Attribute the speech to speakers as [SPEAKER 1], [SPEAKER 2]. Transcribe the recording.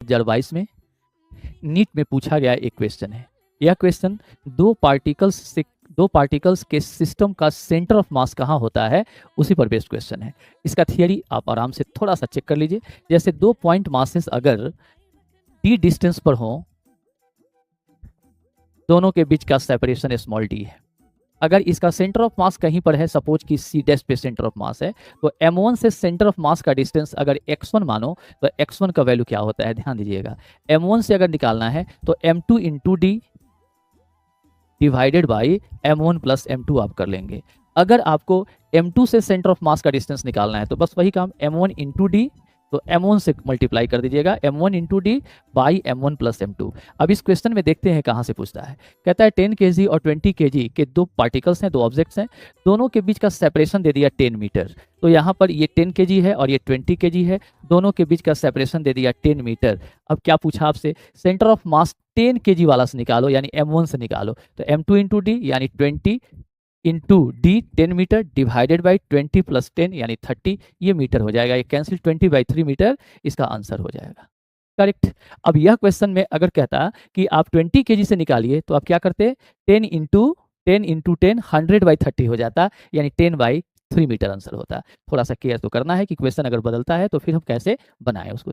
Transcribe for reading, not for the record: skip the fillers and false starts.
[SPEAKER 1] 2022 में नीट में पूछा गया एक क्वेश्चन है। यह क्वेश्चन दो पार्टिकल्स के सिस्टम का सेंटर ऑफ मास कहाँ होता है उसी पर बेस्ड क्वेश्चन है। इसका थियरी आप आराम से थोड़ा सा चेक कर लीजिए। जैसे दो पॉइंट मासेस अगर डी डिस्टेंस पर हो, दोनों के बीच का सेपरेशन स्मॉल डी है। अगर इसका सेंटर ऑफ मास कहीं पर है, सपोज कि सी डैश पे सेंटर ऑफ मास है, तो m1 से सेंटर ऑफ मास का डिस्टेंस अगर x1 मानो तो x1 का वैल्यू क्या होता है, ध्यान दीजिएगा। m1 से अगर निकालना है तो m2 into D divided by m1 plus m2 आप कर लेंगे। अगर आपको m2 से सेंटर ऑफ मास का डिस्टेंस निकालना है तो बस वही काम, m1 इंटू डी, तो m1 से मल्टीप्लाई कर दीजिएगा, m1 into D by m1 plus m2। अब इस क्वेश्चन में देखते हैं कहाँ से पूछता है। कहता है 10 kg और 20 kg के दो पार्टिकल्स हैं, दो ऑब्जेक्ट्स हैं, दोनों के बीच का सेपरेशन दे दिया 10 मीटर। तो यहाँ पर ये 10 kg है और ये 20 kg है, दोनों के बीच का सेपरेशन दे दिया 10 मीटर। अब क्या पूछा आपसे, सेंटर ऑफ मास 10 kg वाला से निकालो, यानी m1 से निकालो। तो m2 इंटू डी यानी 20 into D 10 meter divided by 20 plus 10 यानी 30, ये मीटर हो जाएगा, ये कैंसिल 20/3 मीटर इसका आंसर हो जाएगा। करेक्ट। अब यह क्वेश्चन में अगर कहता कि आप 20 kg से निकालिए तो आप क्या करते, 10 इंटू 10 100/30 हो जाता, यानी 10/3 मीटर आंसर होता। थोड़ा सा केयर तो करना है कि क्वेश्चन अगर बदलता है तो फिर हम कैसे बनाएं उसको।